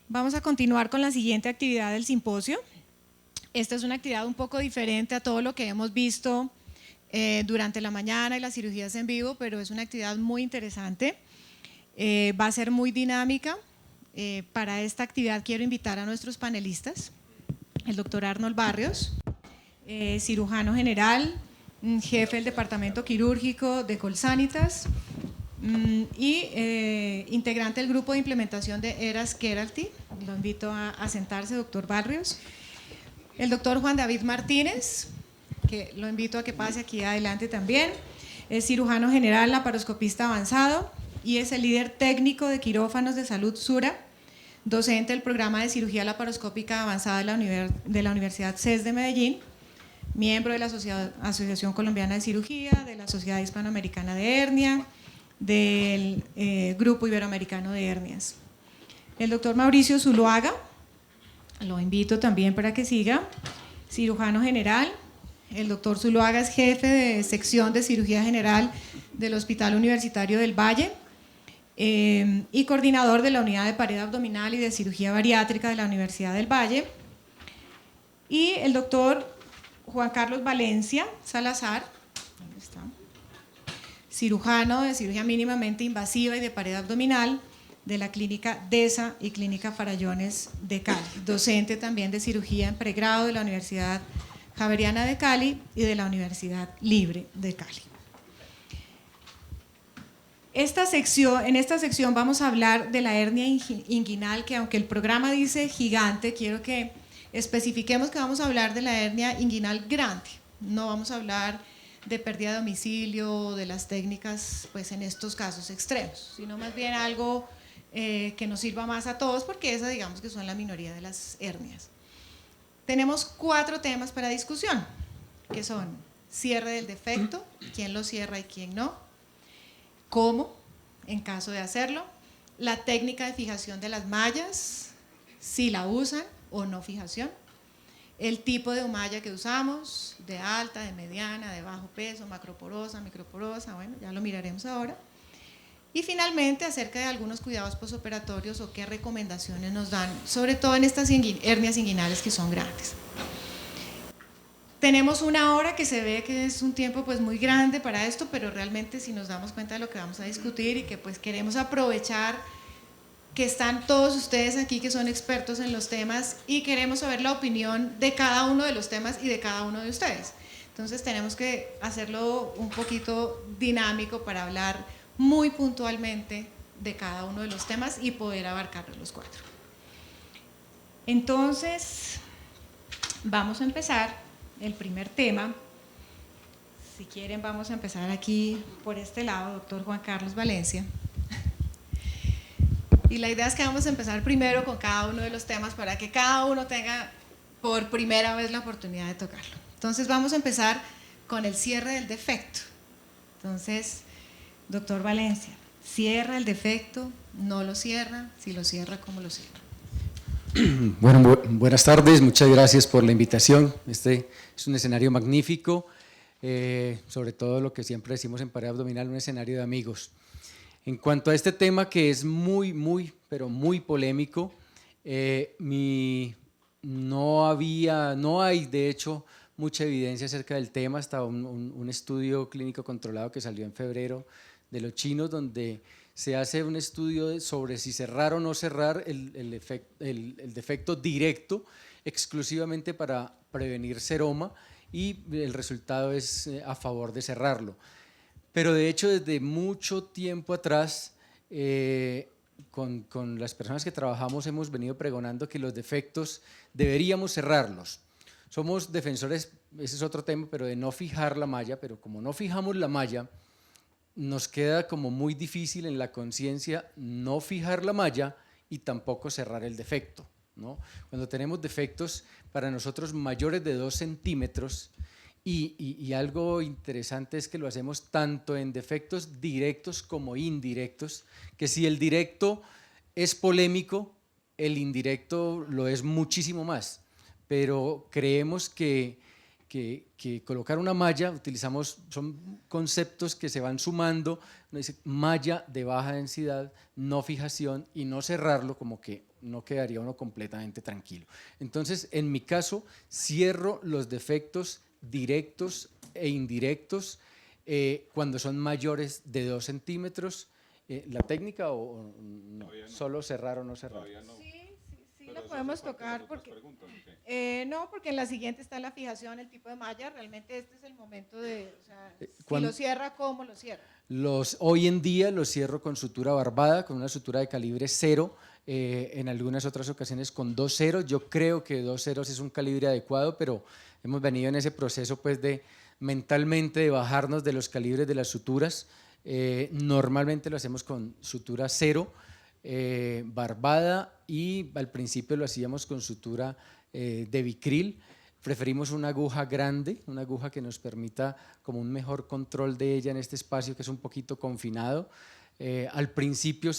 Vamos a continuar con la siguiente actividad del simposio. Esta es una actividad un poco diferente a todo lo que hemos visto durante la mañana y las cirugías en vivo, pero es una actividad muy interesante. Va a ser muy dinámica. Para esta actividad quiero invitar a nuestros panelistas, el doctor Arnold Barrios, cirujano general, jefe del departamento quirúrgico de Colsanitas y integrante del grupo de implementación de ERAS Keralty. Lo invito a sentarse, doctor Barrios. El doctor Juan David Martínez, que lo invito a que pase aquí adelante también, es cirujano general, laparoscopista avanzado y es el líder técnico de quirófanos de salud Sura, docente del programa de cirugía laparoscópica avanzada de la Universidad CES de Medellín, miembro de la Asociación Colombiana de Cirugía, de la Sociedad Hispanoamericana de Hernia, del Grupo Iberoamericano de Hernias. El doctor Mauricio Zuluaga, lo invito también para que siga, cirujano general. El doctor Zuluaga es jefe de sección de cirugía general del Hospital Universitario del Valle y coordinador de la unidad de pared abdominal y de cirugía bariátrica de la Universidad del Valle. Y el doctor Juan Carlos Valencia Salazar, ¿dónde está? Cirujano de cirugía mínimamente invasiva y de pared abdominal de la clínica DESA y clínica Farallones de Cali, docente también de cirugía en pregrado de la Universidad Javeriana de Cali y de la Universidad Libre de Cali. En esta sección vamos a hablar de la hernia inguinal, que aunque el programa dice gigante, quiero que especifiquemos que vamos a hablar de la hernia inguinal grande, no vamos a hablar de pérdida de domicilio, de las técnicas pues en estos casos extremos, sino más bien algo que nos sirva más a todos, porque esas digamos que son la minoría de las hernias. Tenemos 4 temas para discusión, que son cierre del defecto, quién lo cierra y quién no, cómo, en caso de hacerlo, la técnica de fijación de las mallas, si la usan o no fijación, el tipo de malla que usamos, de alta, de mediana, de bajo peso, macroporosa, microporosa, bueno, ya lo miraremos ahora. Y finalmente, acerca de algunos cuidados posoperatorios o qué recomendaciones nos dan, sobre todo en estas hernias inguinales que son grandes. Tenemos 1 hora, que se ve que es un tiempo pues muy grande para esto, pero realmente si nos damos cuenta de lo que vamos a discutir y que pues queremos aprovechar que están todos ustedes aquí que son expertos en los temas y queremos saber la opinión de cada uno de los temas y de cada uno de ustedes. Entonces tenemos que hacerlo un poquito dinámico para hablar muy puntualmente de cada uno de los temas y poder abarcar los 4. Entonces, vamos a empezar el primer tema. Si quieren, vamos a empezar aquí por este lado, doctor Juan Carlos Valencia. Y la idea es que vamos a empezar primero con cada uno de los temas para que cada uno tenga por primera vez la oportunidad de tocarlo. Entonces, vamos a empezar con el cierre del defecto. Entonces, doctor Valencia, ¿cierra el defecto? ¿No lo cierra? Si lo cierra, ¿cómo lo cierra? Bueno, buenas tardes, muchas gracias por la invitación. Este es un escenario magnífico, sobre todo lo que siempre decimos en pared abdominal, un escenario de amigos. En cuanto a este tema que es pero muy polémico, no hay de hecho mucha evidencia acerca del tema, hasta un estudio clínico controlado que salió en febrero de los chinos, donde se hace un estudio sobre si cerrar o no cerrar el defecto directo exclusivamente para prevenir seroma, y el resultado es a favor de cerrarlo. Pero de hecho desde mucho tiempo atrás con las personas que trabajamos hemos venido pregonando que los defectos deberíamos cerrarlos. Somos defensores, ese es otro tema, pero de no fijar la malla, pero como no fijamos la malla, nos queda como muy difícil en la conciencia no fijar la malla y tampoco cerrar el defecto, ¿no? Cuando tenemos defectos para nosotros mayores de 2 centímetros, y algo interesante es que lo hacemos tanto en defectos directos como indirectos, que si el directo es polémico, el indirecto lo es muchísimo más, pero creemos que colocar una malla, son conceptos que se van sumando, uno dice malla de baja densidad, no fijación, y no cerrarlo como que no quedaría uno completamente tranquilo. Entonces, en mi caso, cierro los defectos directos e indirectos cuando son mayores de 2 centímetros. ¿La técnica o no? No. ¿Solo cerrar o no cerrar? No. Sí, lo podemos tocar porque no, porque en la siguiente está la fijación, el tipo de malla. Realmente este es el momento de, o sea, si lo cierra, ¿cómo lo cierra? Hoy en día los cierro con sutura barbada, con una sutura de calibre 0, en algunas otras ocasiones con 2 ceros. Yo creo que 2 ceros es un calibre adecuado, pero hemos venido en ese proceso pues de mentalmente de bajarnos de los calibres de las suturas. Normalmente lo hacemos con sutura 0, barbada, y al principio lo hacíamos con sutura de bicril. Preferimos una aguja grande, una aguja que nos permita como un mejor control de ella en este espacio que es un poquito confinado. Al principio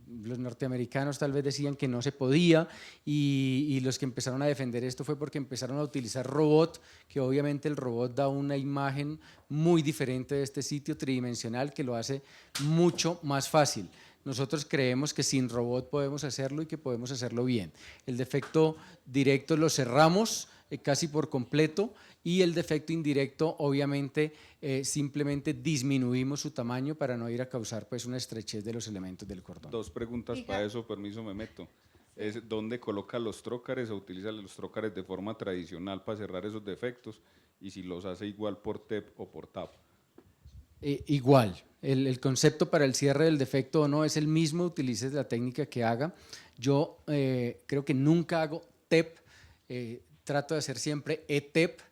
los norteamericanos tal vez decían que no se podía, y los que empezaron a defender esto fue porque empezaron a utilizar robot, que obviamente el robot da una imagen muy diferente de este sitio tridimensional que lo hace mucho más fácil. Nosotros creemos que sin robot podemos hacerlo y que podemos hacerlo bien. El defecto directo lo cerramos casi por completo, y el defecto indirecto obviamente simplemente disminuimos su tamaño para no ir a causar pues una estrechez de los elementos del cordón. 2 preguntas para eso, permiso, me meto. Es ¿dónde coloca los trócares o utiliza los trócares de forma tradicional para cerrar esos defectos? Y si los hace igual por TEP o por TAP. Igual, el concepto para el cierre del defecto o no es el mismo, utilices la técnica que haga. Yo creo que nunca hago TEP, trato de hacer siempre ETEP.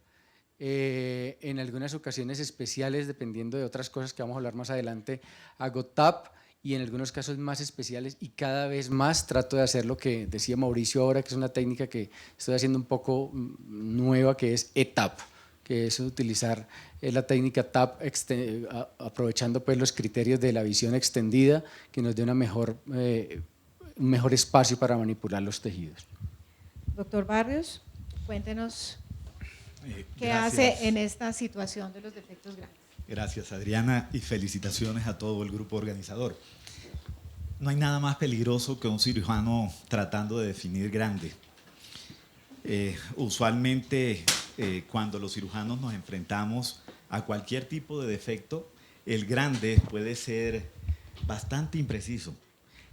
En algunas ocasiones especiales, dependiendo de otras cosas que vamos a hablar más adelante, hago TAP, y en algunos casos más especiales, y cada vez más trato de hacer lo que decía Mauricio ahora, que es una técnica que estoy haciendo un poco nueva, que es ETAP, que es utilizar la técnica TAP aprovechando pues los criterios de la visión extendida, que nos dé un mejor espacio para manipular los tejidos. Doctor Barrios, cuéntenos qué Gracias. hace en esta situación de los defectos grandes. Gracias, Adriana, y felicitaciones a todo el grupo organizador. No hay nada más peligroso que un cirujano tratando de definir grande. Usualmente, cuando los cirujanos nos enfrentamos a cualquier tipo de defecto, el grande puede ser bastante impreciso.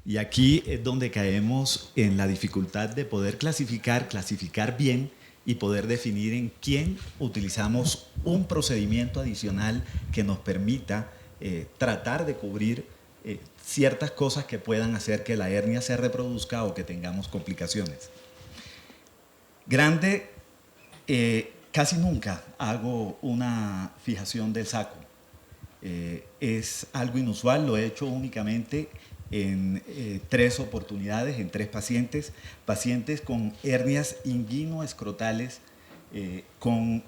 Y aquí es donde caemos en la dificultad de poder clasificar bien, y poder definir en quién utilizamos un procedimiento adicional que nos permita tratar de cubrir ciertas cosas que puedan hacer que la hernia se reproduzca o que tengamos complicaciones. Grande, casi nunca hago una fijación del saco. Es algo inusual, lo he hecho únicamente en 3 oportunidades, en 3 pacientes con hernias inguinoescrotales, con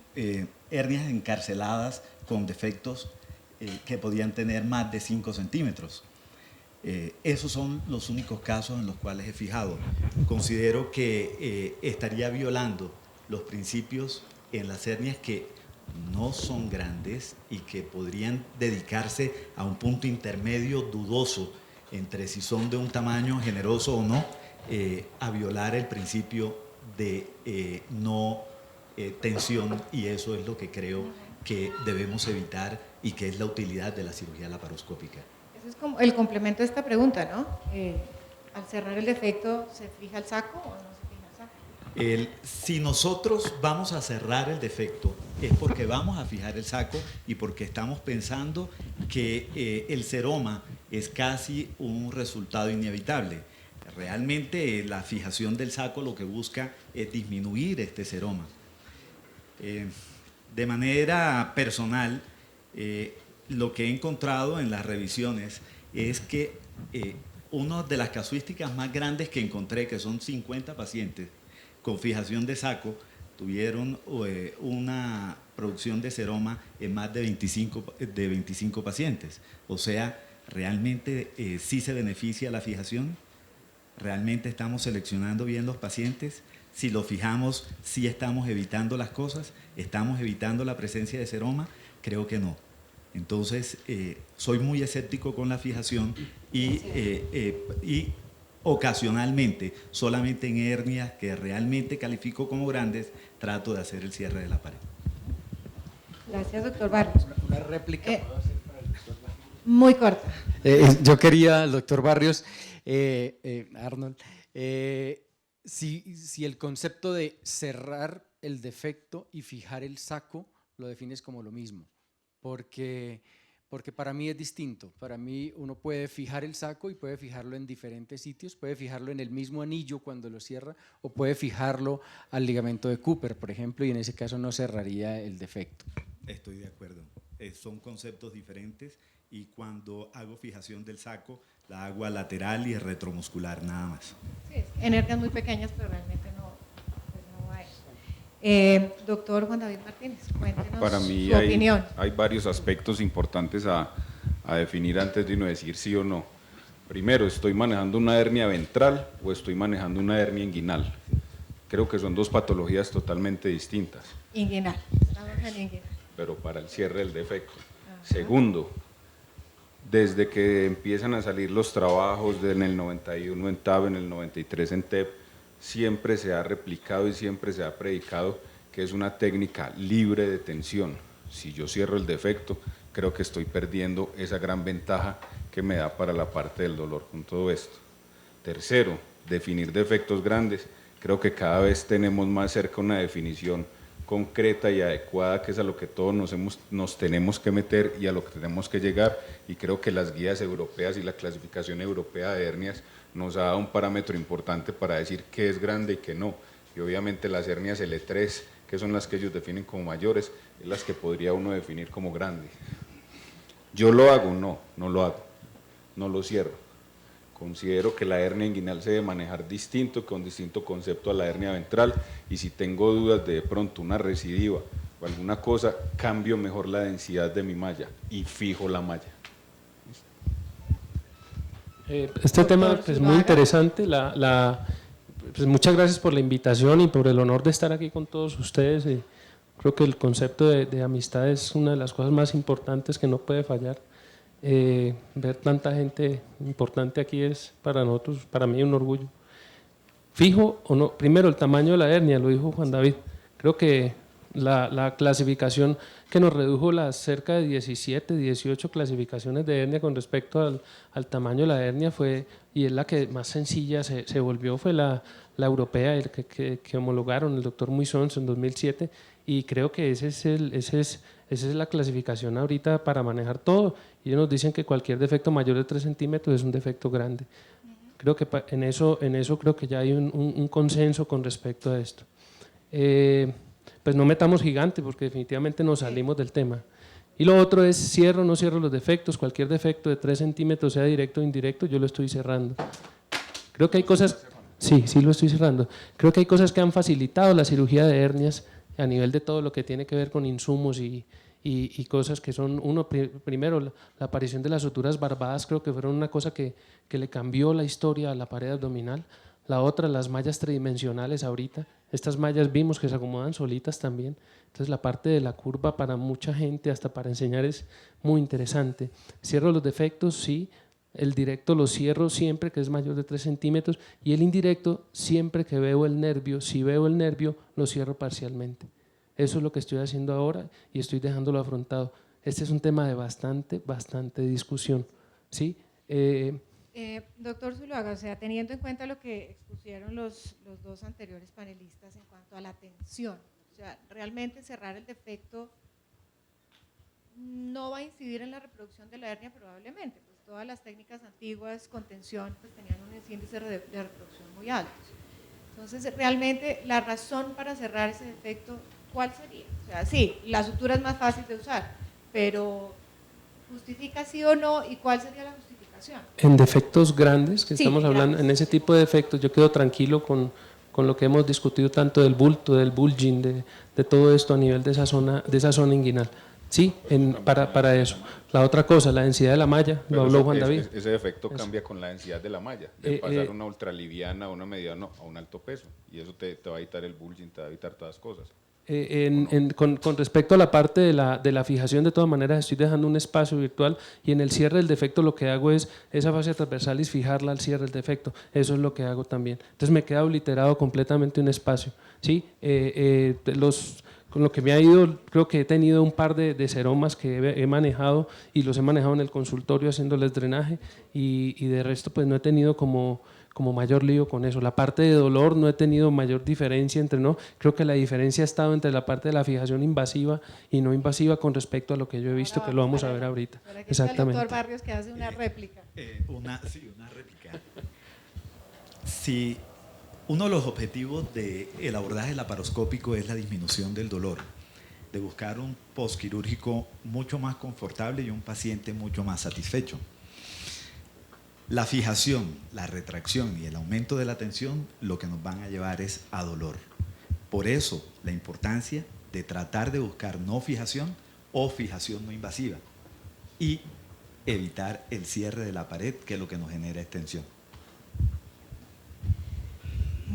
hernias encarceladas, con defectos que podían tener más de 5 centímetros. Esos son los únicos casos en los cuales he fijado. Considero que estaría violando los principios en las hernias que no son grandes y que podrían dedicarse a un punto intermedio dudoso entre si son de un tamaño generoso o no, a violar el principio de no tensión, y eso es lo que creo que debemos evitar y que es la utilidad de la cirugía laparoscópica. Ese es como el complemento de esta pregunta, ¿no? Al cerrar el defecto, ¿se fija el saco o no se fija el saco? Si nosotros vamos a cerrar el defecto es porque vamos a fijar el saco y porque estamos pensando que el seroma es casi un resultado inevitable. Realmente la fijación del saco lo que busca es disminuir este seroma. De manera personal, lo que he encontrado en las revisiones es que una de las casuísticas más grandes que encontré, que son 50 pacientes con fijación de saco, tuvieron una producción de seroma en más de 25 pacientes. O sea, realmente sí se beneficia la fijación, realmente estamos seleccionando bien los pacientes. Si lo fijamos, sí estamos evitando las cosas, estamos evitando la presencia de seroma, creo que no. Entonces, soy muy escéptico con la fijación y ocasionalmente, solamente en hernias que realmente califico como grandes, trato de hacer el cierre de la pared. Gracias, doctor Barrios. Una réplica. ¿puedo hacer para el doctor Barrios? Muy corta. Yo quería, doctor Barrios, Arnold, si el concepto de cerrar el defecto y fijar el saco lo defines como lo mismo, porque para mí es distinto. Para mí uno puede fijar el saco y puede fijarlo en diferentes sitios, puede fijarlo en el mismo anillo cuando lo cierra o puede fijarlo al ligamento de Cooper, por ejemplo, y en ese caso no cerraría el defecto. Estoy de acuerdo. Son conceptos diferentes y cuando hago fijación del saco, la hago a lateral y retromuscular, nada más. Sí, en hernias muy pequeñas, pero realmente pues no hay. Doctor Juan David Martínez, cuéntenos Para mí su opinión. hay varios aspectos importantes a definir antes de uno decir sí o no. Primero, ¿estoy manejando una hernia ventral o estoy manejando una hernia inguinal? Creo que son dos patologías totalmente distintas. Inguinal, estamos en inguinal. Pero para el cierre del defecto. Segundo, desde que empiezan a salir los trabajos en el 91 en TAB, en el 93 en TEP, siempre se ha replicado y siempre se ha predicado que es una técnica libre de tensión. Si yo cierro el defecto, creo que estoy perdiendo esa gran ventaja que me da para la parte del dolor con todo esto. Tercero, definir defectos grandes. Creo que cada vez tenemos más cerca una definición concreta y adecuada, que es a lo que todos nos tenemos que meter y a lo que tenemos que llegar, y creo que las guías europeas y la clasificación europea de hernias nos ha dado un parámetro importante para decir qué es grande y qué no, y obviamente las hernias L3, que son las que ellos definen como mayores, es las que podría uno definir como grande. ¿Yo lo hago? No lo hago, no lo cierro. Considero que la hernia inguinal se debe manejar distinto, con distinto concepto a la hernia ventral, y si tengo dudas de pronto una recidiva o alguna cosa, cambio mejor la densidad de mi malla y fijo la malla. Este tema es muy interesante. Pues muchas gracias por la invitación y por el honor de estar aquí con todos ustedes. Creo que el concepto de amistad es una de las cosas más importantes que no puede fallar. Ver tanta gente importante aquí es para nosotros, para mí, un orgullo. Fijo o no, primero el tamaño de la hernia, lo dijo Juan David. Creo que la clasificación que nos redujo las cerca de 17, 18 clasificaciones de hernia con respecto al tamaño de la hernia fue, y es la que más sencilla se volvió, fue la europea, el que homologaron el doctor Muisons en 2007, y creo que esa es la clasificación ahorita para manejar todo. Y ellos nos dicen que cualquier defecto mayor de 3 centímetros es un defecto grande. Creo que en eso creo que ya hay un consenso con respecto a esto. Pues no metamos gigante porque definitivamente nos salimos del tema. Y lo otro es cierro o no cierro los defectos. Cualquier defecto de 3 centímetros, sea directo o indirecto, yo lo estoy cerrando. Creo que hay cosas… Sí, lo estoy cerrando. Creo que hay cosas que han facilitado la cirugía de hernias a nivel de todo lo que tiene que ver con insumos y cosas que son, primero la aparición de las suturas barbadas, creo que fueron una cosa que le cambió la historia a la pared abdominal. La otra, las mallas tridimensionales ahorita, estas mallas vimos que se acomodan solitas también, entonces la parte de la curva para mucha gente, hasta para enseñar, es muy interesante. Cierro los defectos, sí, el directo lo cierro siempre que es mayor de 3 centímetros y el indirecto siempre que veo el nervio, si veo el nervio lo cierro parcialmente. Eso es lo que estoy haciendo ahora y estoy dejándolo afrontado. Este es un tema de bastante discusión, ¿sí? Doctor Zuluaga, o sea, teniendo en cuenta lo que expusieron los dos anteriores panelistas en cuanto a la tensión, o sea, realmente cerrar el defecto no va a incidir en la reproducción de la hernia probablemente, pues todas las técnicas antiguas con tensión pues tenían unos índices de reproducción muy altos. Entonces, realmente la razón para cerrar ese defecto, ¿cuál sería? O sea, sí, la sutura es más fácil de usar, pero ¿justifica sí o no? ¿Y cuál sería la justificación? En defectos grandes, que Sí, estamos hablando, grandes. en ese tipo de defectos, yo quedo tranquilo con lo que hemos discutido tanto del bulto, del bulging, de todo esto a nivel de esa zona inguinal. Sí, para eso. La otra cosa, la densidad de la malla, lo habló Juan David. Ese defecto cambia con la densidad de la malla, de pasar una ultraliviana a una mediana a un alto peso, y eso te va a evitar el bulging, te va a evitar todas las cosas. Con respecto a la parte de la fijación, de todas maneras estoy dejando un espacio virtual y en el cierre del defecto lo que hago es esa fascia transversalis fijarla al cierre del defecto, eso es lo que hago también. Entonces me queda obliterado completamente un espacio, ¿sí? Con lo que me ha ido, creo que he tenido un par de seromas que he manejado y los he manejado en el consultorio haciéndoles drenaje y de resto pues no he tenido como mayor lío con eso. La parte de dolor no he tenido mayor diferencia entre, no, creo que la diferencia ha estado entre la parte de la fijación invasiva y no invasiva con respecto a lo que yo he visto, que lo vamos a ver ahorita. Exactamente. El doctor Barrios que hace una réplica. Una réplica. Sí, uno de los objetivos del abordaje laparoscópico es la disminución del dolor, de buscar un postquirúrgico mucho más confortable y un paciente mucho más satisfecho. La fijación, la retracción y el aumento de la tensión lo que nos van a llevar es a dolor. Por eso la importancia de tratar de buscar no fijación o fijación no invasiva y evitar el cierre de la pared, que es lo que nos genera extensión.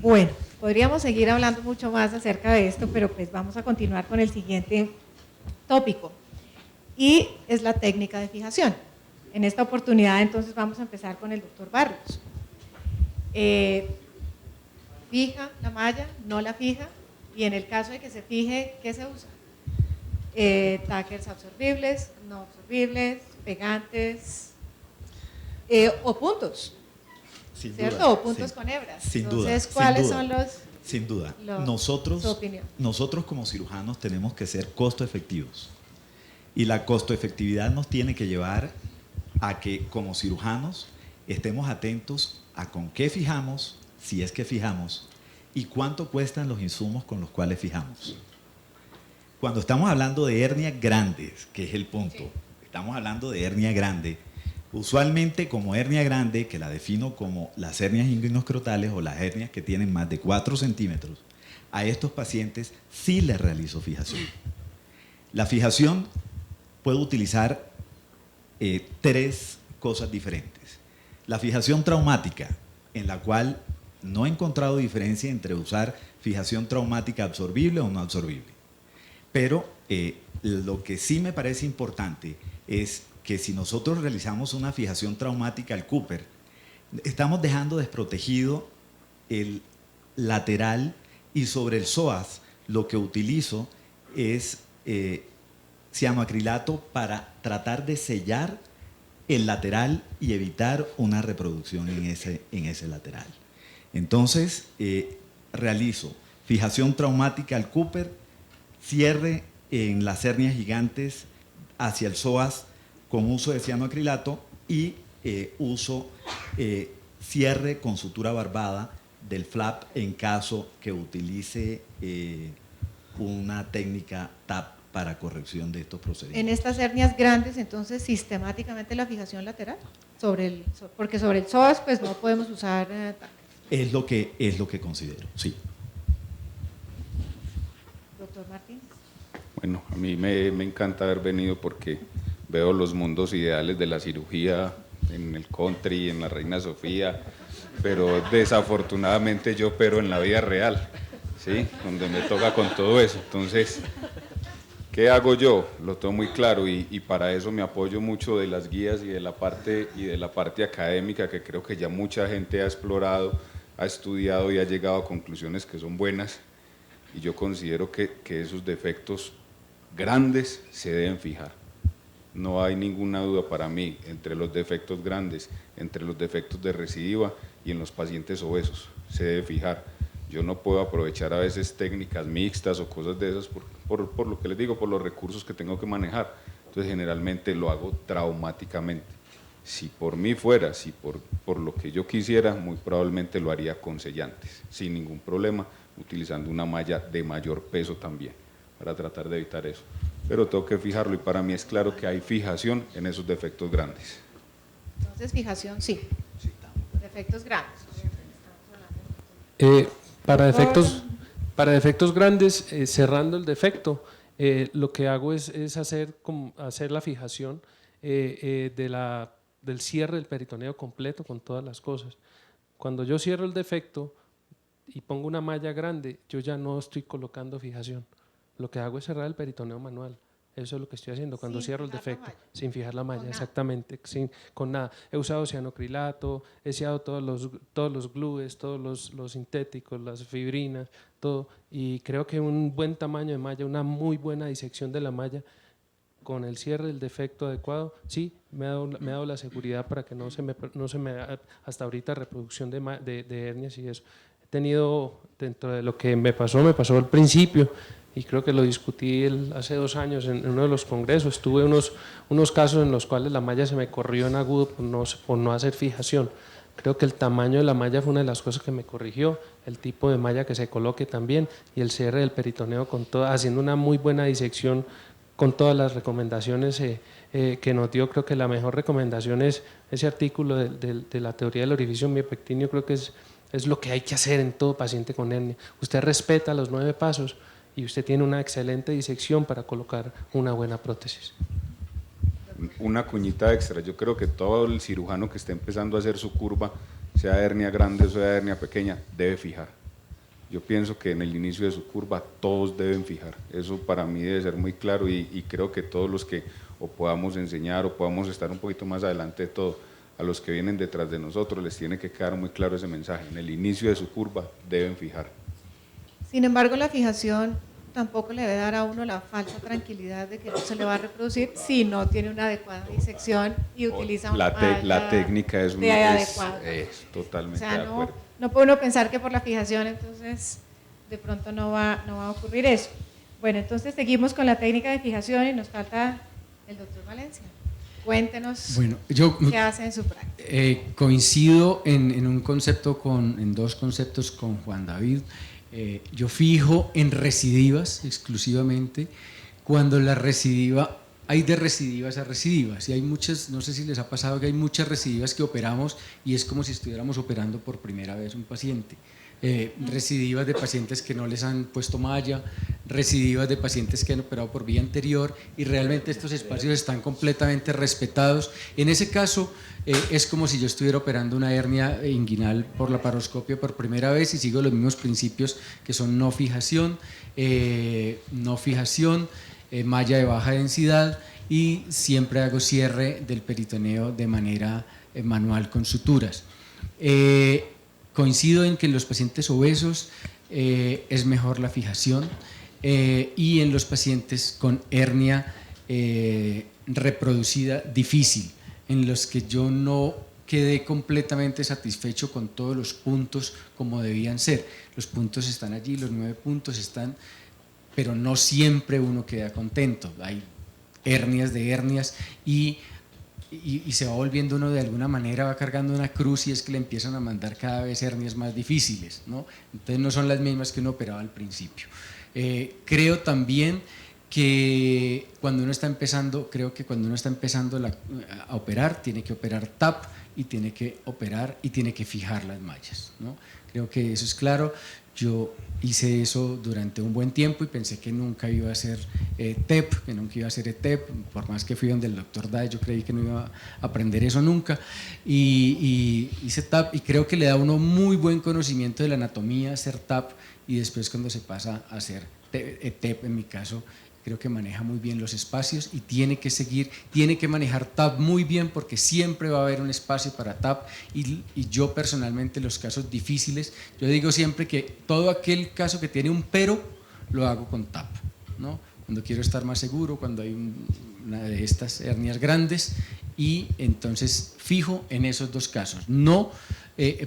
Bueno, podríamos seguir hablando mucho más acerca de esto, pero pues vamos a continuar con el siguiente tópico y es la técnica de fijación. En esta oportunidad entonces vamos a empezar con el doctor Barrios. ¿Fija la malla? ¿No la fija? Y en el caso de que se fije, ¿qué se usa? Tackers absorbibles, no absorbibles, pegantes o puntos. Sin ¿cierto? duda, O puntos con hebras. Sin Entonces, duda. ¿cuáles sin duda, son los? Sin duda. Su opinión. Nosotros como cirujanos tenemos que ser costo efectivos. Y la costo efectividad nos tiene que llevar a que como cirujanos estemos atentos a con qué fijamos, si es que fijamos, y cuánto cuestan los insumos con los cuales fijamos. Cuando estamos hablando de hernias grandes, que es el punto, estamos hablando de hernia grande, usualmente como hernia grande, que la defino como las hernias inguinoscrotales o las hernias que tienen más de 4 centímetros, a estos pacientes sí les realizo fijación. La fijación puedo utilizar 3 cosas diferentes. La fijación traumática, en la cual no he encontrado diferencia entre usar fijación traumática absorbible o no absorbible. Pero lo que sí me parece importante es que si nosotros realizamos una fijación traumática al Cooper, estamos dejando desprotegido el lateral y sobre el psoas lo que utilizo es cianoacrilato para tratar de sellar el lateral y evitar una reproducción en ese lateral. Entonces, realizo fijación traumática al Cooper, cierre en las hernias gigantes hacia el psoas con uso de cianoacrilato y uso cierre con sutura barbada del flap en caso que utilice una técnica TAP para corrección de estos procedimientos. En estas hernias grandes, entonces, sistemáticamente la fijación lateral, porque sobre el psoas pues no podemos usar es lo que considero, sí. Doctor Martínez. Bueno, a mí me encanta haber venido porque veo los mundos ideales de la cirugía en el country, en la Reina Sofía, pero desafortunadamente yo opero en la vida real, ¿sí? Donde me toca con todo eso. Entonces, ¿qué hago yo? Lo tengo muy claro y para eso me apoyo mucho de las guías y de la parte académica que creo que ya mucha gente ha explorado, ha estudiado y ha llegado a conclusiones que son buenas y yo considero que esos defectos grandes se deben fijar. No hay ninguna duda para mí entre los defectos grandes, entre los defectos de recidiva y en los pacientes obesos, se debe fijar. Yo no puedo aprovechar a veces técnicas mixtas o cosas de esas por lo que les digo, por los recursos que tengo que manejar. Entonces generalmente lo hago traumáticamente. Si por mí fuera, si por lo que yo quisiera, muy probablemente lo haría con sellantes, sin ningún problema, utilizando una malla de mayor peso también, para tratar de evitar eso. Pero tengo que fijarlo y para mí es claro que hay fijación en esos defectos grandes. Entonces, fijación sí. Defectos grandes. Para defectos grandes, cerrando el defecto, lo que hago es hacer la fijación del cierre del peritoneo completo con todas las cosas. Cuando yo cierro el defecto y pongo una malla grande, yo ya no estoy colocando fijación. lo que hago es cerrar el peritoneo manual. Eso es lo que estoy haciendo cuando Sin cierro el fijar la defecto, malla. sin fijar la malla, Con nada. exactamente, con nada. He usado cianocrilato, he usado todos los glues, todos los sintéticos, las fibrinas, todo, y creo que un buen tamaño de malla, una muy buena disección de la malla, con el cierre del defecto adecuado, sí, me ha dado la seguridad para que no se me haga hasta ahorita reproducción de hernias y eso. He tenido, dentro de lo que me pasó al principio, y creo que lo discutí hace 2 años en uno de los congresos, tuve unos casos en los cuales la malla se me corrió en agudo por no hacer fijación. Creo que el tamaño de la malla fue una de las cosas que me corrigió, el tipo de malla que se coloque también y el cierre del peritoneo haciendo una muy buena disección con todas las recomendaciones que nos dio. Creo que la mejor recomendación es ese artículo de la teoría del orificio miopectíneo. Creo que es lo que hay que hacer en todo paciente con hernia. Usted respeta los 9 pasos y usted tiene una excelente disección para colocar una buena prótesis. Una cuñita extra, yo creo que todo el cirujano que esté empezando a hacer su curva, sea hernia grande o sea hernia pequeña, debe fijar. Yo pienso que en el inicio de su curva todos deben fijar, eso para mí debe ser muy claro y creo que todos los que o podamos enseñar o podamos estar un poquito más adelante de todo, a los que vienen detrás de nosotros les tiene que quedar muy claro ese mensaje, en el inicio de su curva deben fijar. Sin embargo, la fijación tampoco le debe dar a uno la falsa tranquilidad de que no se le va a reproducir si no tiene una adecuada disección y utiliza una La técnica es adecuada. Es totalmente O sea, de acuerdo. no puede uno pensar que por la fijación entonces de pronto no va a ocurrir eso. Bueno, entonces seguimos con la técnica de fijación y nos falta el doctor Valencia. Cuéntenos qué hace en su práctica. Coincido en 2 conceptos con Juan David. Yo fijo en recidivas exclusivamente. Cuando la recidiva, hay de recidivas a recidivas y hay muchas, no sé si les ha pasado que hay muchas recidivas que operamos y es como si estuviéramos operando por primera vez un paciente. Recidivas de pacientes que no les han puesto malla, recidivas de pacientes que han operado por vía anterior y realmente estos espacios están completamente respetados. En ese caso es como si yo estuviera operando una hernia inguinal por laparoscopio por primera vez y sigo los mismos principios que son no fijación, malla de baja densidad y siempre hago cierre del peritoneo de manera manual con suturas. Coincido en que en los pacientes obesos es mejor la fijación y en los pacientes con hernia reproducida difícil, en los que yo no quedé completamente satisfecho con todos los puntos como debían ser. Los puntos están allí, los 9 puntos están, pero no siempre uno queda contento. Hay hernias de hernias y se va volviendo uno de alguna manera, va cargando una cruz y es que le empiezan a mandar cada vez hernias más difíciles, ¿no? Entonces no son las mismas que uno operaba al principio. Creo también que cuando uno está empezando, a operar, tiene que operar TAP y tiene que operar y tiene que fijar las mallas, ¿no? Creo que eso es claro. Yo hice eso durante un buen tiempo y pensé que nunca iba a ser TEP, que nunca iba a ser ETEP, por más que fui donde el doctor Dae, yo creí que no iba a aprender eso nunca, y hice TAP y creo que le da a uno muy buen conocimiento de la anatomía hacer TAP y después cuando se pasa a hacer ETEP, en mi caso, creo que maneja muy bien los espacios y tiene que manejar TAP muy bien porque siempre va a haber un espacio para TAP y yo personalmente los casos difíciles, yo digo siempre que todo aquel caso que tiene un pero lo hago con TAP, ¿no? Cuando quiero estar más seguro, cuando hay una de estas hernias grandes y entonces fijo en esos 2 casos. No,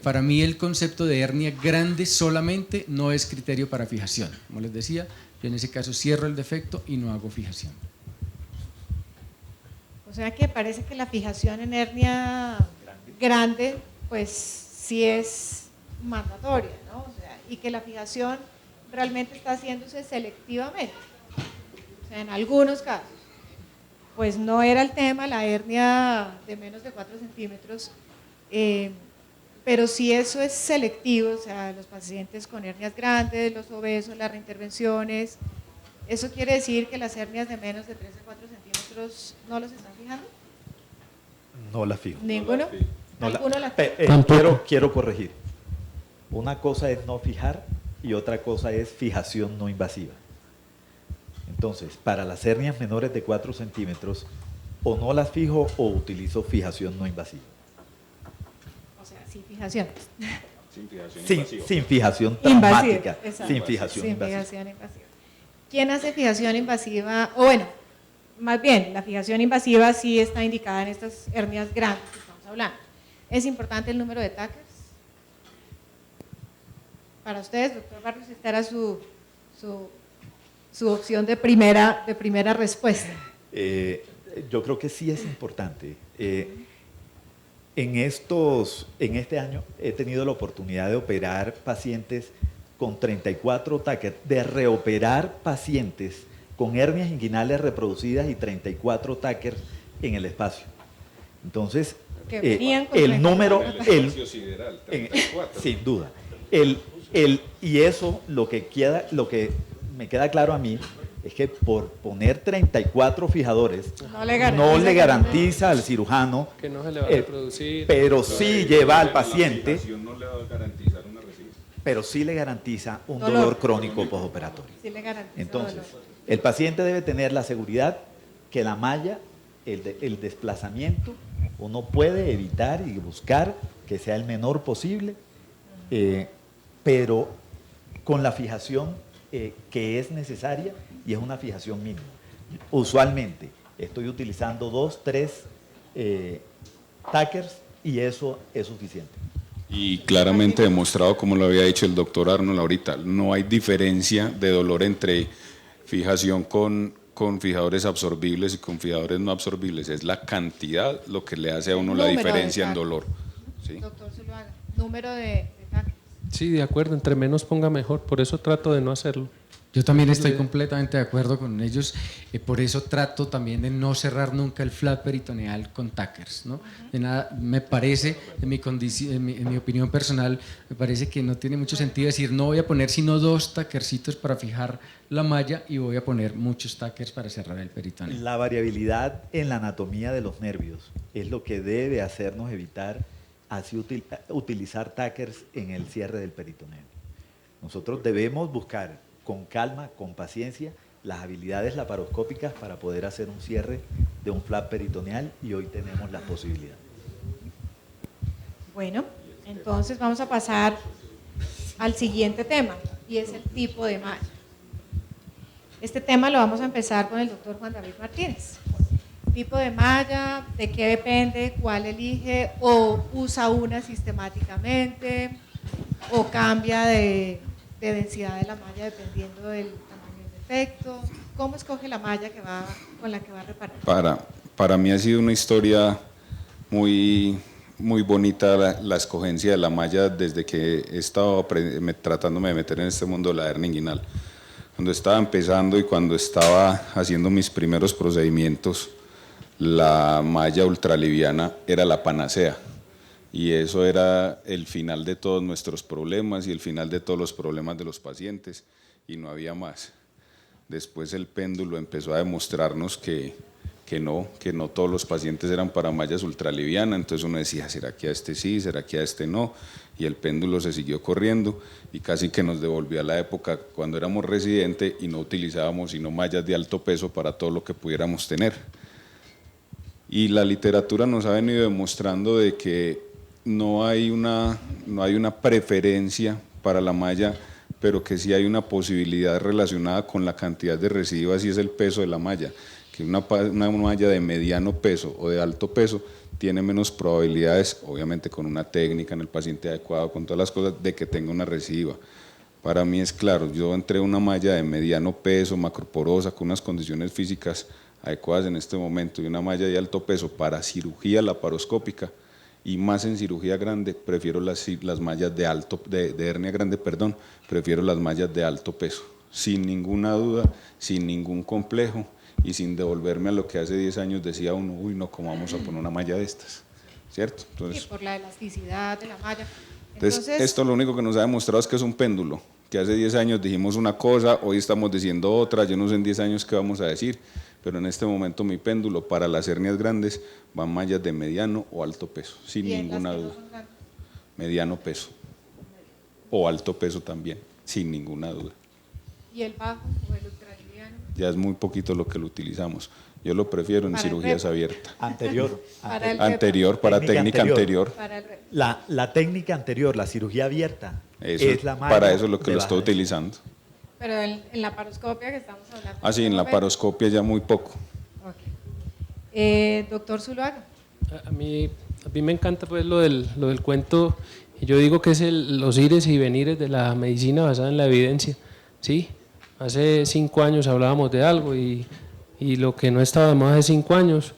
para mí el concepto de hernia grande solamente no es criterio para fijación, como les decía. Yo en ese caso cierro el defecto y no hago fijación. O sea que parece que la fijación en hernia grande, pues sí es mandatoria, ¿no? O sea, y que la fijación realmente está haciéndose selectivamente. O sea, en algunos casos, pues no era el tema la hernia de menos de 4 centímetros, pero si eso es selectivo, o sea, los pacientes con hernias grandes, los obesos, las reintervenciones, ¿eso quiere decir que las hernias de menos de 3 a 4 centímetros no los están fijando? No la fijo. ¿Ninguno? ¿Alguno la Quiero corregir. Una cosa es no fijar y otra cosa es fijación no invasiva. Entonces, para las hernias menores de 4 centímetros, o no las fijo o utilizo fijación no invasiva. O sea, sin fijación. Sin fijación Sin, invasiva. sin fijación Invasiva, traumática, exacto. sin fijación Sin invasiva. fijación invasiva. ¿Quién hace fijación invasiva? O bueno, más bien, la fijación invasiva sí está indicada en estas hernias grandes que estamos hablando. ¿Es importante el número de TACers? Para ustedes, doctor Barrios, esta era su opción de primera respuesta. Yo creo que sí es importante. En este año he tenido la oportunidad de operar pacientes con 34 TACers, de reoperar pacientes con hernias inguinales reproducidas y 34 TACers en el espacio. Entonces, Que venían con el 34. número, En el espacio sideral, 34. sin duda. Y eso lo que me queda claro a mí es que por poner 34 fijadores No le garantiza al cirujano, Que no se le va a reproducir. pero sí lleva al La paciente, fijación no le va a garantizar una recidiva. pero sí le garantiza un Dolor. dolor crónico postoperatorio. Sí le garantizo Entonces, dolor. el paciente debe tener la seguridad que la malla, el desplazamiento, uno puede evitar y buscar que sea el menor posible, pero con la fijación que es necesaria y es una fijación mínima. Usualmente estoy utilizando 2, 3 TACers y eso es suficiente. Y claramente demostrado, como lo había dicho el doctor Arnold ahorita, no hay diferencia de dolor entre fijación con fijadores absorbibles y con fijadores no absorbibles. Es la cantidad lo que le hace a uno la Número de diferencia en TACers. dolor. ¿Sí? Doctor Zuluaga, número de TACers. Sí, de acuerdo, entre menos ponga mejor, por eso trato de no hacerlo. Yo también estoy completamente de acuerdo con ellos, por eso trato también de no cerrar nunca el flap peritoneal con TACers, ¿no? De nada, me parece, en mi opinión personal, me parece que no tiene mucho sentido decir no voy a poner sino 2 taquercitos para fijar la malla y voy a poner muchos TACers para cerrar el peritoneo. La variabilidad en la anatomía de los nervios es lo que debe hacernos evitar así utilizar TACers en el cierre del peritoneo. Nosotros debemos buscar con calma, con paciencia, las habilidades laparoscópicas para poder hacer un cierre de un flap peritoneal y hoy tenemos la posibilidad. Bueno, entonces vamos a pasar al siguiente tema y es el tipo de malla. Este tema lo vamos a empezar con el doctor Juan David Martínez. Tipo de malla, de qué depende, cuál elige, o usa una sistemáticamente, o cambia de densidad de la malla dependiendo del tamaño del defecto. ¿Cómo escoge la malla con la que va a reparar? Para mí ha sido una historia muy bonita la escogencia de la malla desde que he estado tratándome de meter en este mundo de la hernia inguinal. Cuando estaba empezando y cuando estaba haciendo mis primeros procedimientos, la malla ultraliviana era la panacea. Y eso era el final de todos nuestros problemas y el final de todos los problemas de los pacientes, y no había más. Después el péndulo empezó a demostrarnos que no todos los pacientes eran para mallas ultralivianas, entonces uno decía, ¿será que a este sí, será que a este no? Y el péndulo se siguió corriendo y casi que nos devolvió a la época cuando éramos residentes y no utilizábamos sino mallas de alto peso para todo lo que pudiéramos tener. Y la literatura nos ha venido demostrando de que no hay una preferencia para la malla, pero que sí hay una posibilidad relacionada con la cantidad de recidivas y es el peso de la malla, que una malla de mediano peso o de alto peso tiene menos probabilidades, obviamente con una técnica en el paciente adecuado, con todas las cosas, de que tenga una recidiva. Para mí es claro, yo entré una malla de mediano peso, macroporosa, con unas condiciones físicas adecuadas en este momento, y una malla de alto peso para cirugía laparoscópica, y más en cirugía grande, prefiero las mallas de hernia grande, prefiero las mallas de alto peso, sin ninguna duda, sin ningún complejo y sin devolverme a lo que hace 10 años decía uno, uy no, ¿cómo vamos a poner una malla de estas? ¿Cierto? Entonces, Sí, por la elasticidad de la malla. Entonces, esto lo único que nos ha demostrado es que es un péndulo, que hace 10 años dijimos una cosa, hoy estamos diciendo otra, yo no sé en 10 años qué vamos a decir, pero en este momento mi péndulo para las hernias grandes van mallas de mediano o alto peso, sin ¿Y en ninguna las que no duda. son grandes? Mediano peso o alto peso también, sin ninguna duda. ¿Y el bajo o el ultraliviano? ya es muy poquito lo que lo utilizamos. Yo lo prefiero en Para el cirugías repo. abiertas. Anterior. Para el Anterior, para técnica anterior. Para el re- La técnica anterior, la cirugía abierta, Eso, es la malla para eso es lo que de lo baja estoy densidad. utilizando. Pero en la paroscopia que estamos hablando. Ah, sí, en la paroscopia ya muy poco. Ok. Doctor Zuluaga. A mí me encanta pues lo del cuento, y yo digo que es los ires y venires de la medicina basada en la evidencia, ¿sí? Hace 5 años hablábamos de algo y lo que no estaba de moda hace 5 años,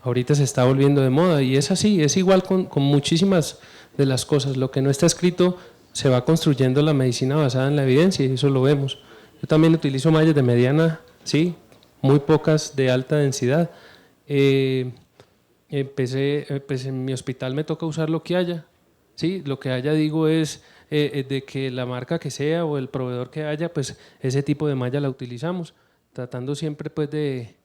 ahorita se está volviendo de moda, y es así, es igual con muchísimas de las cosas. Lo que no está escrito se va construyendo la medicina basada en la evidencia, y eso lo vemos. Yo también utilizo mallas de mediana, sí, muy pocas de alta densidad. Pues en mi hospital me toca usar lo que haya, sí, lo que haya, digo, es de que la marca que sea o el proveedor que haya, pues ese tipo de malla la utilizamos, tratando siempre pues de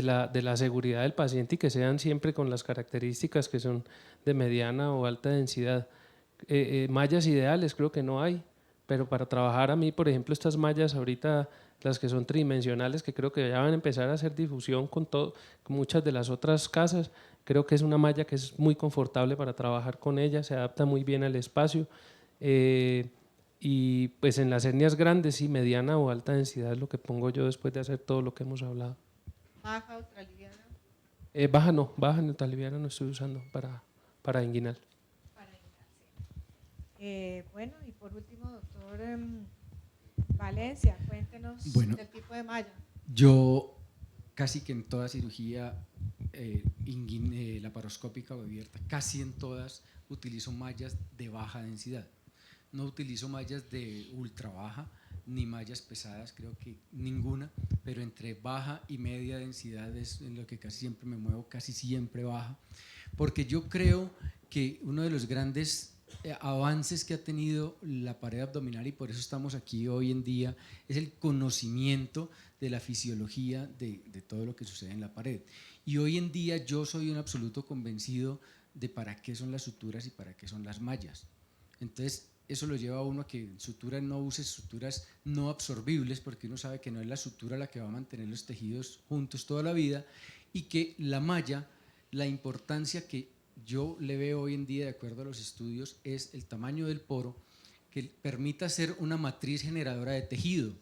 la seguridad del paciente, y que sean siempre con las características que son de mediana o alta densidad. Mallas ideales creo que no hay, pero para trabajar a mí, por ejemplo, estas mallas ahorita, las que son tridimensionales, que creo que ya van a empezar a hacer difusión con muchas de las otras casas, creo que es una malla que es muy confortable para trabajar con ella, se adapta muy bien al espacio, y pues en las hernias grandes, sí, mediana o alta densidad es lo que pongo yo después de hacer todo lo que hemos hablado. Baja, ultraliviana. Baja neutraliviana no estoy usando para inguinal. Bueno, y por último, doctor Valencia, cuéntenos Bueno. del tipo de malla. Yo casi que en toda cirugía laparoscópica o abierta, casi en todas utilizo mallas de baja densidad. No utilizo mallas de ultra baja ni mallas pesadas, creo que ninguna, pero entre baja y media densidad es en lo que casi siempre me muevo, casi siempre baja, porque yo creo que uno de los grandes avances que ha tenido la pared abdominal, y por eso estamos aquí hoy en día, es el conocimiento de la fisiología de todo lo que sucede en la pared. Y hoy en día yo soy un absoluto convencido de para qué son las suturas y para qué son las mallas. Entonces eso lo lleva a uno a que en sutura no use suturas no absorbibles, porque uno sabe que no es la sutura la que va a mantener los tejidos juntos toda la vida, y que la malla, la importancia que yo le veo hoy en día de acuerdo a los estudios es el tamaño del poro, que permita ser una matriz generadora de tejido,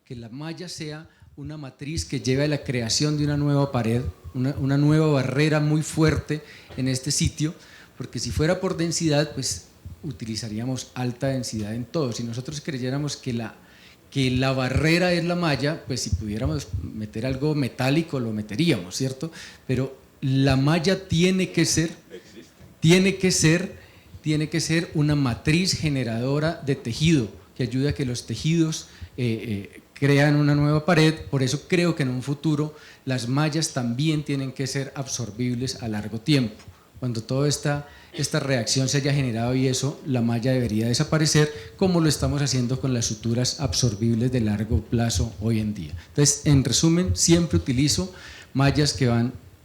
que la malla sea una matriz que lleve a la creación de una nueva pared, una nueva barrera muy fuerte en este sitio, porque si fuera por densidad, pues utilizaríamos alta densidad en todo. Si nosotros creyéramos que la barrera es la malla, pues si pudiéramos meter algo metálico lo meteríamos, ¿cierto? Pero la malla tiene que ser una matriz generadora de tejido que ayude a que los tejidos crean una nueva pared. Por eso creo que en un futuro las mallas también tienen que ser absorbibles a largo tiempo. Cuando toda esta reacción se haya generado y eso, la malla debería desaparecer, como lo estamos haciendo con las suturas absorbibles de largo plazo hoy en día. Entonces, en resumen, siempre utilizo mallas que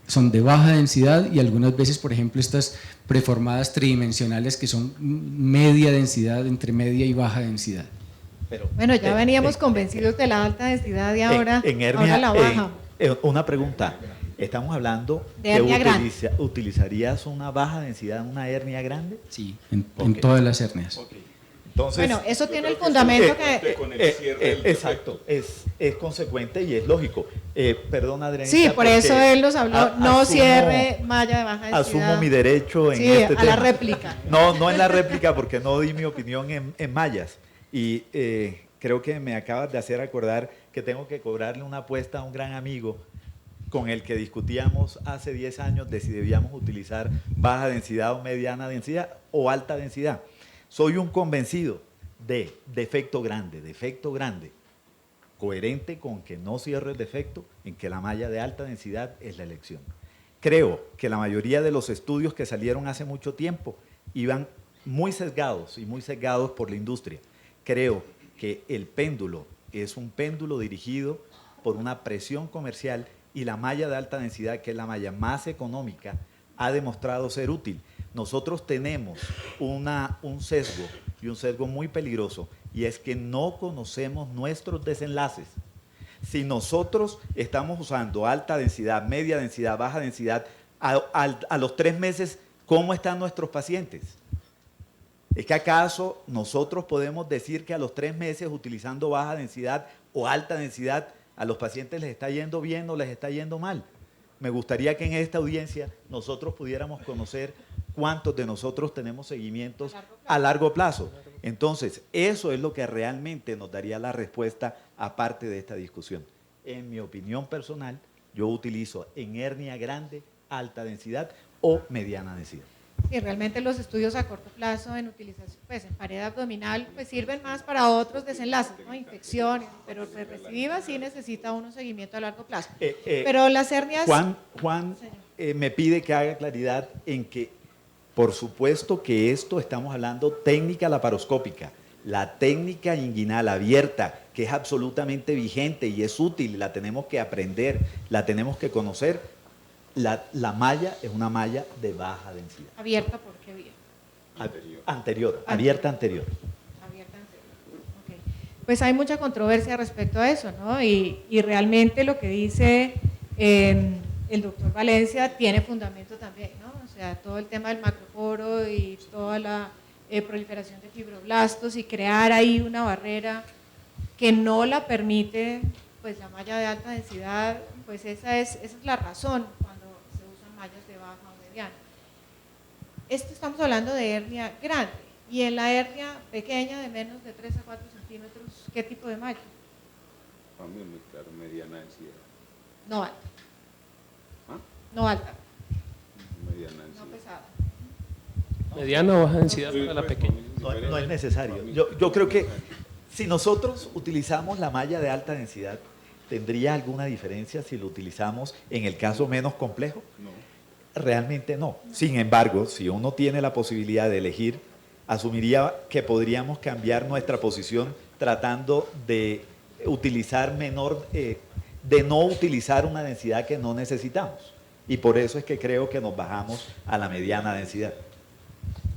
son de baja densidad, y algunas veces, por ejemplo, estas preformadas tridimensionales que son media densidad, entre media y baja densidad. Pero, Bueno, ya veníamos convencidos de la alta densidad y ahora, en hernia, ahora la baja. una pregunta. Estamos hablando De hernia grande. ¿utilizarías una baja densidad en una hernia grande? Sí, en todas las hernias. Entonces, Bueno, eso tiene el fundamento que… Con el cierre del exacto, es consecuente y es lógico. Perdón, Adriana. Sí, por eso él nos habló, no cierre malla de baja densidad. Asumo mi derecho en Sí, este a tema. la réplica. No en la réplica, porque no di mi opinión en mallas. Y creo que me acabas de hacer acordar que tengo que cobrarle una apuesta a un gran amigo con el que discutíamos hace 10 años de si debíamos utilizar baja densidad o mediana densidad o alta densidad. Soy un convencido de defecto grande, coherente con que no cierre el defecto, en que la malla de alta densidad es la elección. Creo que la mayoría de los estudios que salieron hace mucho tiempo iban muy sesgados por la industria. Creo que el péndulo es un péndulo dirigido por una presión comercial, y la malla de alta densidad, que es la malla más económica, ha demostrado ser útil. Nosotros tenemos un sesgo, y un sesgo muy peligroso, y es que no conocemos nuestros desenlaces. Si nosotros estamos usando alta densidad, media densidad, baja densidad, a los 3 meses, ¿cómo están nuestros pacientes? ¿Es que acaso nosotros podemos decir que a los 3 meses utilizando baja densidad o alta densidad a los pacientes les está yendo bien o les está yendo mal? Me gustaría que en esta audiencia nosotros pudiéramos conocer cuántos de nosotros tenemos seguimientos a largo plazo. Entonces, eso es lo que realmente nos daría la respuesta aparte de esta discusión. En mi opinión personal, yo utilizo en hernia grande, alta densidad o mediana densidad. Sí, realmente los estudios a corto plazo en utilización, pues en pared abdominal, pues sirven más para otros desenlaces, ¿no? Infecciones, pero pues recidiva sí necesita un seguimiento a largo plazo. Pero las hernias… Juan me pide que haga claridad en que, por supuesto que esto estamos hablando técnica laparoscópica, la técnica inguinal abierta, que es absolutamente vigente y es útil, la tenemos que aprender, la tenemos que conocer. La malla es una malla de baja densidad. ¿Abierta por qué vía? Anterior, abierta anterior. Abierta anterior. Okay. Pues hay mucha controversia respecto a eso, ¿no? Y realmente lo que dice el doctor Valencia tiene fundamento también, ¿no? O sea, todo el tema del macroporo y toda la proliferación de fibroblastos y crear ahí una barrera que no la permite, pues la malla de alta densidad, pues esa es la razón cuando se usan mallas de baja o mediana. Estamos hablando de hernia grande, y en la hernia pequeña de menos de 3 a 4 centímetros, ¿qué tipo de malla? Para mí es muy claro, mediana densidad. No alta. ¿Ah? No alta, Mediana densidad. no pesada. Mediana o baja densidad para la pequeña. No es necesario. Yo creo que si nosotros utilizamos la malla de alta densidad, ¿tendría alguna diferencia si lo utilizamos en el caso menos complejo? No. Realmente no. Sin embargo, si uno tiene la posibilidad de elegir, asumiría que podríamos cambiar nuestra posición tratando de utilizar de no utilizar una densidad que no necesitamos. Y por eso es que creo que nos bajamos a la mediana densidad.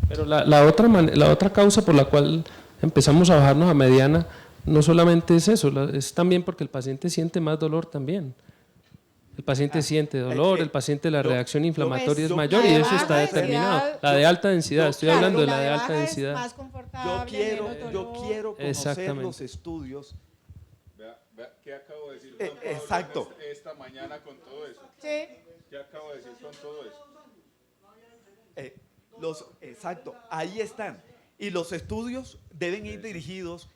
Pero la otra causa por la cual empezamos a bajarnos a mediana no solamente es eso, es también porque el paciente siente más dolor también. El paciente siente dolor, el paciente la reacción inflamatoria es mayor y eso está determinado. La de alta densidad, estoy hablando de la de alta densidad. Es más confortable, Yo quiero conocer los estudios. Vea, ¿qué acabo de decir Juan Pablo exacto. esta mañana con todo eso? Sí. ¿Qué acabo de decir con todo eso? Exacto, ahí están. Y los estudios deben ir dirigidos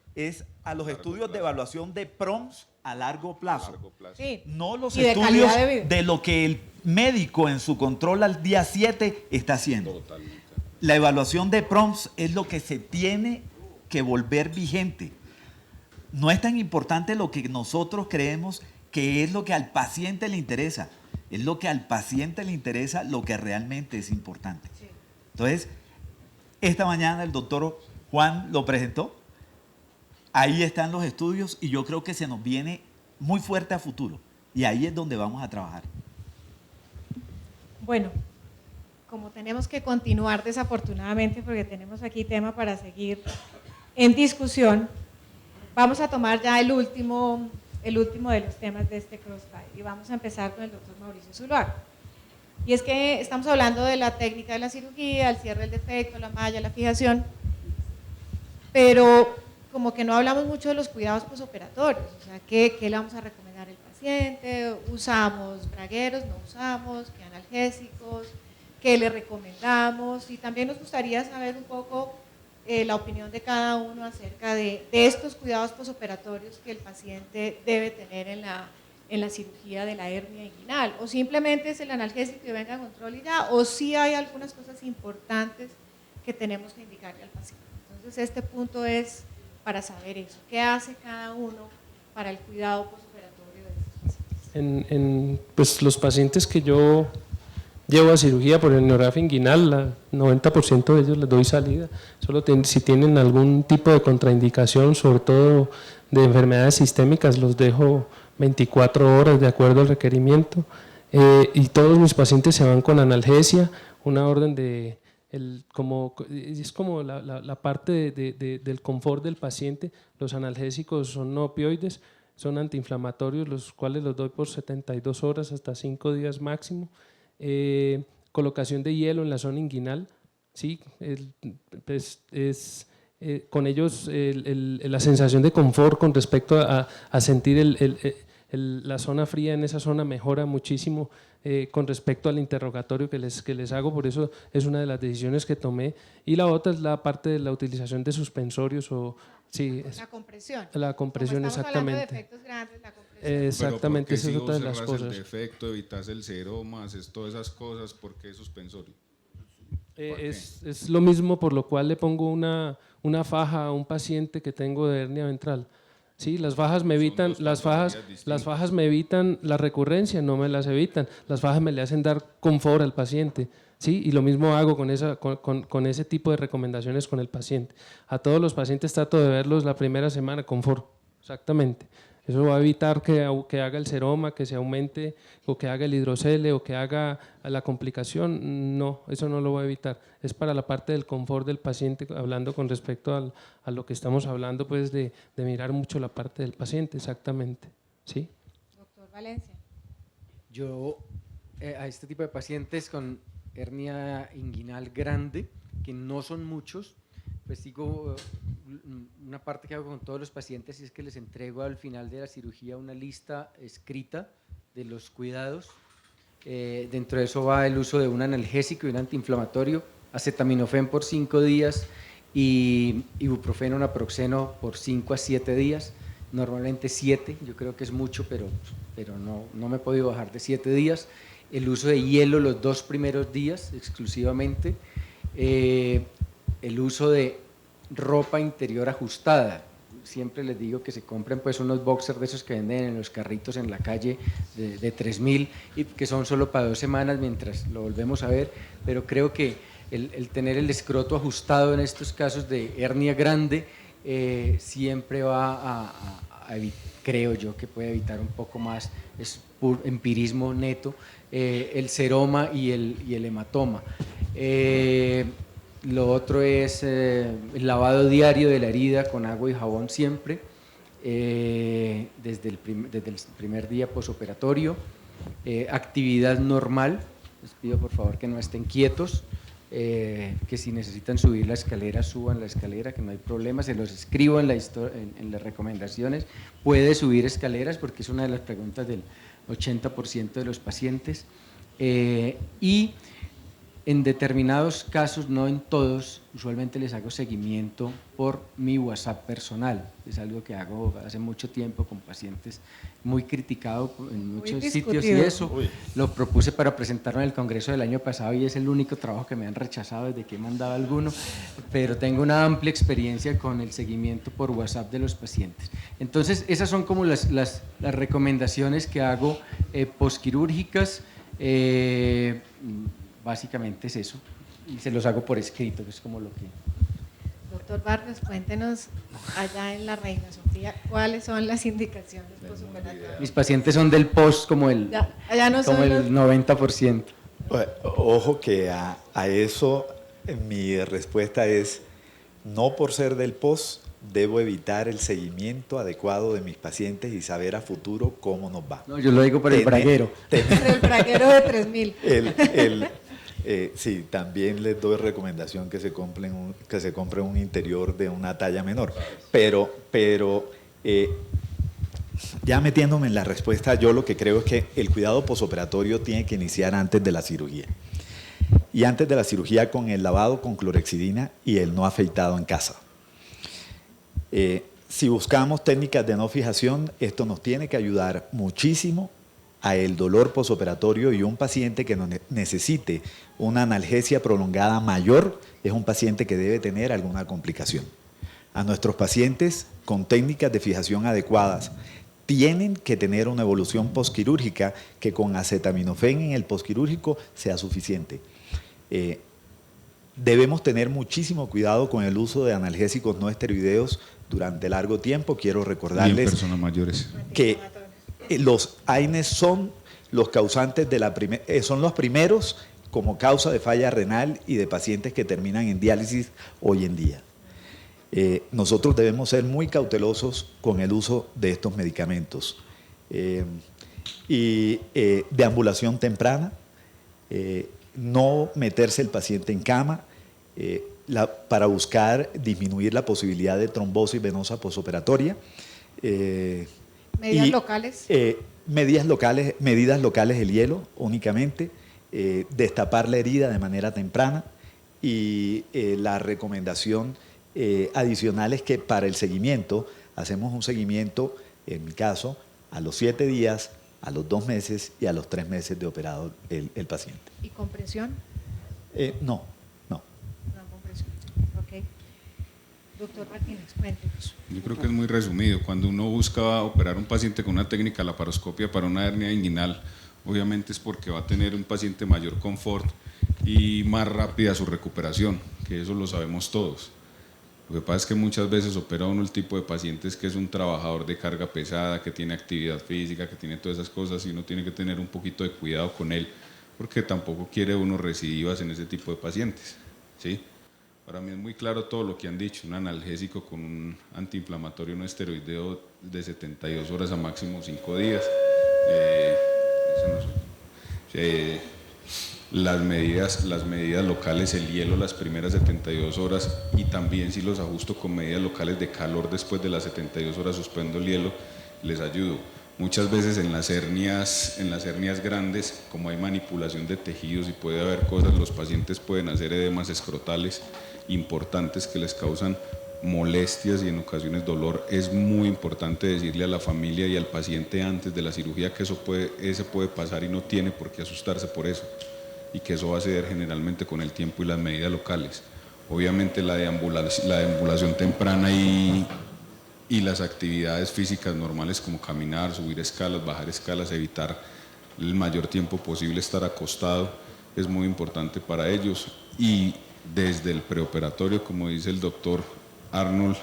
a los estudios de evaluación de PROMS a largo plazo. Sí. No los Y de estudios calidad de vida. de lo que el médico en su control al día 7 está haciendo. Totalmente. La evaluación de PROMS es lo que se tiene que volver vigente. No es tan importante lo que nosotros creemos que es lo que al paciente le interesa. Es lo que al paciente le interesa lo que realmente es importante. Sí. Entonces, esta mañana el doctor Juan lo presentó. Ahí están los estudios y yo creo que se nos viene muy fuerte a futuro. Y ahí es donde vamos a trabajar. Bueno, como tenemos que continuar desafortunadamente porque tenemos aquí tema para seguir en discusión, vamos a tomar ya el último de los temas de este Crossfire y vamos a empezar con el doctor Mauricio Zuluaga. Y es que estamos hablando de la técnica de la cirugía, el cierre del defecto, la malla, la fijación, pero como que no hablamos mucho de los cuidados posoperatorios, o sea, ¿qué le vamos a recomendar al paciente? ¿Usamos bragueros? ¿No usamos? ¿Qué analgésicos? ¿Qué le recomendamos? Y también nos gustaría saber un poco la opinión de cada uno acerca de estos cuidados posoperatorios que el paciente debe tener en la cirugía de la hernia inguinal, o simplemente es el analgésico que venga a control y ya, o si hay algunas cosas importantes que tenemos que indicarle al paciente. Entonces este punto es para saber eso, qué hace cada uno para el cuidado postoperatorio de estos pacientes. Pues los pacientes que yo llevo a cirugía por herniorrafia inguinal, 90% de ellos les doy salida, solo si tienen algún tipo de contraindicación, sobre todo de enfermedades sistémicas, los dejo 24 horas de acuerdo al requerimiento, y todos mis pacientes se van con analgesia, una orden de… es como la parte del confort del paciente. Los analgésicos son no opioides, son antiinflamatorios, los cuales los doy por 72 horas hasta 5 días máximo. Colocación de hielo en la zona inguinal, ¿sí? Con ellos la sensación de confort con respecto a sentir la zona fría en esa zona mejora muchísimo con respecto al interrogatorio que les hago, por eso es una de las decisiones que tomé. Y la otra es la parte de la utilización de suspensorios sí, La compresión. La compresión, Como estamos hablando de exactamente. efectos grandes, la compresión. Exactamente, esa es otra de las el cosas. defecto, evitas el seroma, haces todas esas cosas, ¿por qué suspensorio? Es lo mismo por lo cual le pongo una faja a un paciente que tengo de hernia ventral. Sí, las fajas me evitan, las fajas me evitan la recurrencia, no me las evitan. Las fajas me le hacen dar confort al paciente. Sí, y lo mismo hago con ese tipo de recomendaciones con el paciente. A todos los pacientes trato de verlos la primera semana confort, exactamente. Eso va a evitar que haga el seroma, que se aumente, o que haga el hidrocele, o que haga la complicación. No, eso no lo va a evitar. Es para la parte del confort del paciente, hablando con respecto a lo que estamos hablando, pues de mirar mucho la parte del paciente, exactamente. ¿Sí? Doctor Valencia. Yo a este tipo de pacientes con hernia inguinal grande, que no son muchos, pues digo, una parte que hago con todos los pacientes es que les entrego al final de la cirugía una lista escrita de los cuidados. Dentro de eso va el uso de un analgésico y un antiinflamatorio, acetaminofén por 5 días y ibuprofeno, naproxeno por 5 a 7 días, normalmente 7, yo creo que es mucho, pero no me he podido bajar de 7 días. El uso de hielo los 2 primeros días exclusivamente, el uso de ropa interior ajustada. Siempre les digo que se compren pues unos boxers de esos que venden en los carritos en la calle de 3.000 y que son solo para 2 semanas mientras lo volvemos a ver, pero creo que el tener el escroto ajustado en estos casos de hernia grande siempre va a evitar, creo yo que puede evitar un poco más, es puro empirismo neto, el seroma y el hematoma. Lo otro es el lavado diario de la herida con agua y jabón siempre, desde el primer día posoperatorio. Actividad normal, les pido por favor que no estén quietos, que si necesitan subir la escalera, suban la escalera, que no hay problema, se los escribo en las recomendaciones. Puede subir escaleras porque es una de las preguntas del 80% de los pacientes. Y en determinados casos, no en todos, usualmente les hago seguimiento por mi WhatsApp personal. Es algo que hago hace mucho tiempo con pacientes, muy criticado en muchos sitios, y eso lo propuse para presentarlo en el congreso del año pasado y es el único trabajo que me han rechazado desde que he mandado alguno, pero tengo una amplia experiencia con el seguimiento por WhatsApp de los pacientes. Entonces, esas son como las recomendaciones que hago posquirúrgicas. Básicamente es eso, y se los hago por escrito, que es como lo que… Doctor Barrios, cuéntenos allá en la Reina Sofía, ¿cuáles son las indicaciones posoperatorias? Mis pacientes son del post como el 90%. Ojo que a eso mi respuesta es, no por ser del post, debo evitar el seguimiento adecuado de mis pacientes y saber a futuro cómo nos va. No, yo lo digo por el braguero. El braguero de 3.000. Sí, también les doy recomendación que se compren un interior de una talla menor. Pero ya metiéndome en la respuesta, yo lo que creo es que el cuidado posoperatorio tiene que iniciar antes de la cirugía. Y antes de la cirugía con el lavado con clorhexidina y el no afeitado en casa. Si buscamos técnicas de no fijación, esto nos tiene que ayudar muchísimo a el dolor posoperatorio, y un paciente que necesite una analgesia prolongada mayor es un paciente que debe tener alguna complicación. A nuestros pacientes con técnicas de fijación adecuadas tienen que tener una evolución posquirúrgica que con acetaminofén en el posquirúrgico sea suficiente. Debemos tener muchísimo cuidado con el uso de analgésicos no esteroideos durante largo tiempo. Quiero recordarles personas mayores que los AINES son los causantes de son los primeros como causa de falla renal y de pacientes que terminan en diálisis hoy en día. nosotros debemos ser muy cautelosos con el uso de estos medicamentos. Deambulación temprana, no meterse el paciente en cama, para buscar disminuir la posibilidad de trombosis venosa posoperatoria. ¿Medidas locales? Medidas locales del hielo únicamente, destapar la herida de manera temprana y la recomendación adicional es que para el seguimiento, hacemos un seguimiento, en mi caso, a los 7 días, a los 2 meses y a los 3 meses de operado el paciente. ¿Y compresión? No. No, compresión. Ok. Doctor Martínez, cuéntenos. Yo creo que es muy resumido. Cuando uno busca operar un paciente con una técnica laparoscopia para una hernia inguinal, obviamente es porque va a tener un paciente mayor confort y más rápida su recuperación, que eso lo sabemos todos. Lo que pasa es que muchas veces opera uno el tipo de pacientes que es un trabajador de carga pesada, que tiene actividad física, que tiene todas esas cosas y uno tiene que tener un poquito de cuidado con él, porque tampoco quiere uno recidivas en ese tipo de pacientes, ¿sí? Para mí es muy claro todo lo que han dicho, un analgésico con un antiinflamatorio no esteroideo de 72 horas a máximo 5 días. Las medidas locales, el hielo las primeras 72 horas y también si los ajusto con medidas locales de calor después de las 72 horas suspendo el hielo, les ayudo. Muchas veces en las hernias grandes, como hay manipulación de tejidos y puede haber cosas, los pacientes pueden hacer edemas escrotales importantes que les causan molestias y en ocasiones dolor. Es muy importante decirle a la familia y al paciente antes de la cirugía que ese puede pasar y no tiene por qué asustarse por eso, y que eso va a ser generalmente con el tiempo y las medidas locales. Obviamente la deambulación temprana y las actividades físicas normales como caminar, subir escalas, bajar escalas, evitar el mayor tiempo posible estar acostado, es muy importante para ellos. Y desde el preoperatorio, como dice el doctor Arnold,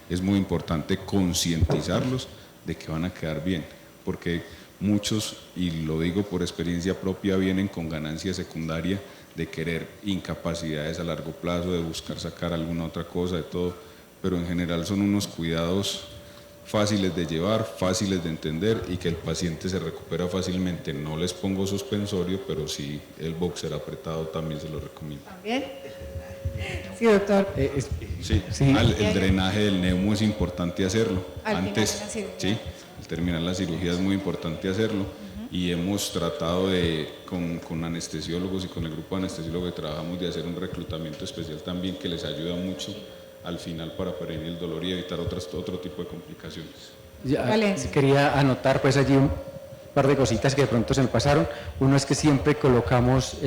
es muy importante concientizarlos de que van a quedar bien, porque muchos, y lo digo por experiencia propia, vienen con ganancia secundaria de querer incapacidades a largo plazo, de buscar sacar alguna otra cosa, de todo, pero en general son unos cuidados fáciles de llevar, fáciles de entender y que el paciente se recupera fácilmente. No les pongo suspensorio, pero sí el boxer apretado también se lo recomiendo. ¿También? Sí, doctor. El drenaje del neumo es importante hacerlo. Antes, sí, al terminar la cirugía es muy importante hacerlo. Y hemos tratado con anestesiólogos y con el grupo de anestesiólogos que trabajamos de hacer un reclutamiento especial también que les ayuda mucho al final para prevenir el dolor y evitar otro tipo de complicaciones. Quería anotar pues allí un par de cositas que de pronto se me pasaron. Uno es que siempre colocamos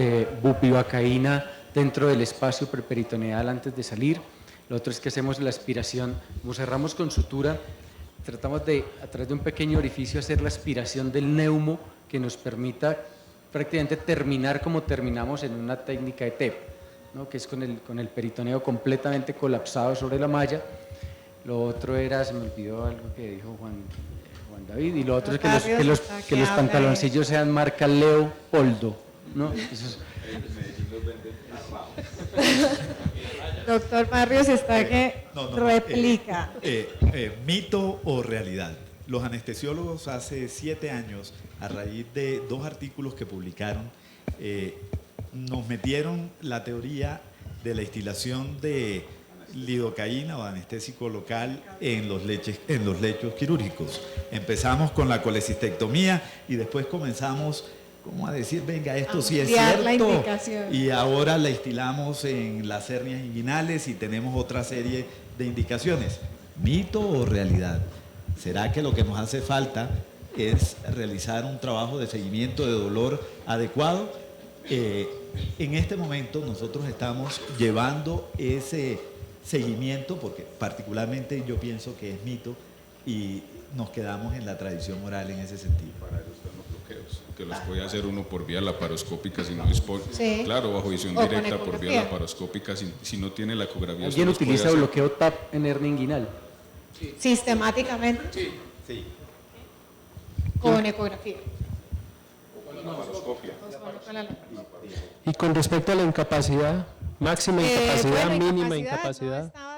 bupivacaína dentro del espacio preperitoneal antes de salir. Lo otro es que hacemos la aspiración, como cerramos con sutura, tratamos de, a través de un pequeño orificio, hacer la aspiración del neumo que nos permita prácticamente terminar como terminamos en una técnica de TEP, ¿no? Que es con el peritoneo completamente colapsado sobre la malla. Lo otro era, se me olvidó algo que dijo Juan David, y lo otro es que los pantaloncillos sean marca Leopoldo, ¿no? Eso es. Doctor Barrios está que replica. ¿Mito o realidad? Los anestesiólogos hace 7 años, a raíz de 2 artículos que publicaron, nos metieron la teoría de la instilación de lidocaína o anestésico local en los lechos quirúrgicos. Empezamos con la colecistectomía y después comenzamos como a decir, venga, esto sí es cierto, y ahora la instilamos en las hernias inguinales y tenemos otra serie de indicaciones. ¿Mito o realidad? ¿Será que lo que nos hace falta es realizar un trabajo de seguimiento de dolor adecuado? En este momento nosotros estamos llevando ese seguimiento, porque particularmente yo pienso que es mito, y nos quedamos en la tradición oral en ese sentido. Para eso están los bloqueos, que los puede hacer uno por vía laparoscópica si no dispone, claro, bajo visión directa por vía laparoscópica si no tiene la ecografía. ¿Alguien utiliza bloqueo TAP en hernia inguinal? Sí. ¿Sistemáticamente? Sí. ¿Con ecografía? Con laparoscopia. Y con respecto a la incapacidad, máxima incapacidad, mínima incapacidad incapacidad. no estaba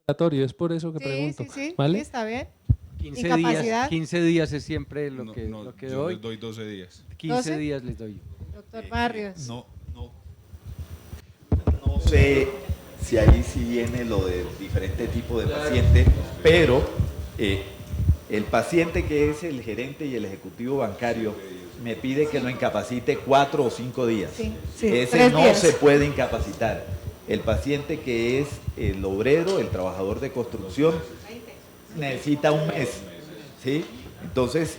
Es por eso que pregunto. Sí, ¿Vale? está bien. 15 días es siempre lo que yo doy. les doy 12 días. 15 ¿12? días les doy. Doctor Barrios. No sé si ahí sí viene lo de diferente tipo de paciente, pero el paciente que es el gerente y el ejecutivo bancario me pide que lo incapacite 4 o 5 días. Sí, Ese 3 no días. se puede incapacitar. El paciente que es el obrero, el trabajador de construcción, necesita un mes. ¿Sí? Entonces,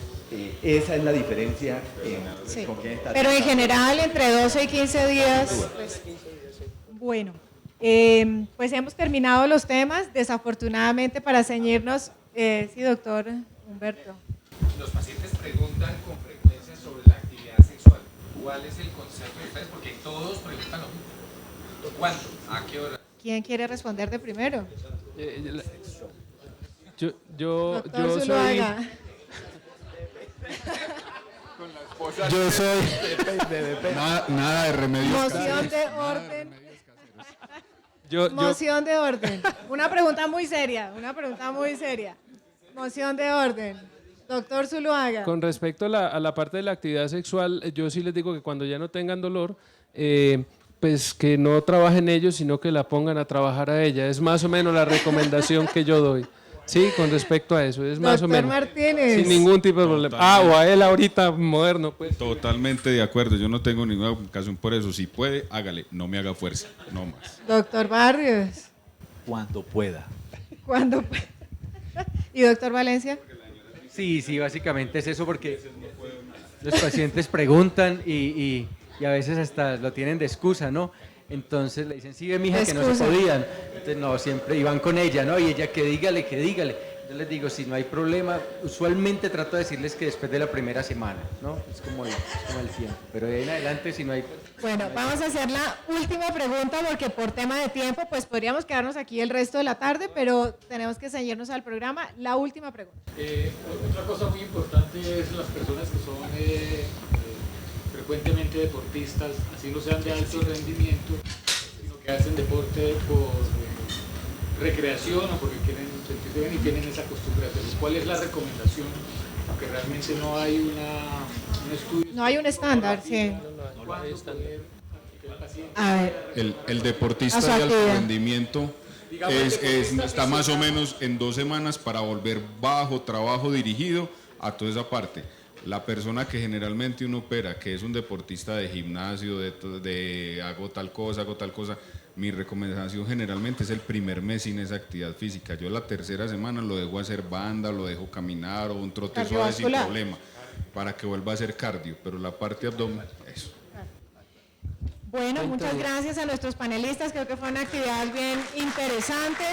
esa es la diferencia Sí. con quién está Pero en tratando. general, entre 12 y 15 días. Pues, bueno, pues hemos terminado los temas. Desafortunadamente, para ceñirnos, sí, doctor Humberto. Los pacientes preguntan con frecuencia sobre la actividad sexual. ¿Cuál es el concepto de ustedes? Porque todos preguntan lo mismo. ¿Cuándo? ¿A qué hora? ¿Quién quiere responder de primero? Yo Doctor soy... Zuluaga. Yo soy. Nada de remedios Moción de orden. yo- Moción de orden. Una pregunta muy seria, Moción de orden. Doctor Zuluaga. Con respecto a la parte de la actividad sexual, yo sí les digo que cuando ya no tengan dolor, pues que no trabajen ellos, sino que la pongan a trabajar a ella. Es más o menos la recomendación que yo doy. Sí, con respecto a eso, es más o Doctor menos. Martínez. Sin ningún tipo de problema. O a él ahorita moderno, pues. Totalmente de acuerdo, yo no tengo ninguna ocasión por eso. Si puede, hágale, no me haga fuerza, no más. Doctor Barrios. Cuando pueda. ¿Cuándo? ¿Y doctor Valencia? Sí, básicamente es eso porque los pacientes preguntan y a veces hasta lo tienen de excusa, ¿no? Entonces le dicen, sí, ve, mija, que no se Excusa. podían. Entonces, no, siempre iban con ella, ¿no? Y ella, que dígale. Yo les digo, si no hay problema, usualmente trato de decirles que después de la primera semana, ¿no? Es como el tiempo. Pero de ahí en adelante, si no hay... Bueno, vamos a hacer la última pregunta porque por tema de tiempo, pues podríamos quedarnos aquí el resto de la tarde, pero tenemos que ceñirnos al programa. La última pregunta. Otra cosa muy importante es las personas que son frecuentemente deportistas, así no sean de alto rendimiento, sino que hacen deporte por recreación o porque quieren sentirse bien y tienen esa costumbre de hacerlo. ¿Cuál es la recomendación? Porque realmente no hay un estudio. No hay un estándar, sí. ¿Cuándo poder que el paciente A ver, El A deportista su de alto actividad. rendimiento está más o menos en 2 semanas para volver bajo trabajo dirigido a toda esa parte. La persona que generalmente uno opera, que es un deportista de gimnasio, de hago tal cosa, mi recomendación generalmente es el primer mes sin esa actividad física. Yo la tercera semana lo dejo hacer banda, lo dejo caminar o un trote suave sin Cardiovascular. problema, para que vuelva a hacer cardio, pero la parte abdomen, eso. bueno, muchas gracias a nuestros panelistas. Creo que fue una actividad bien interesante.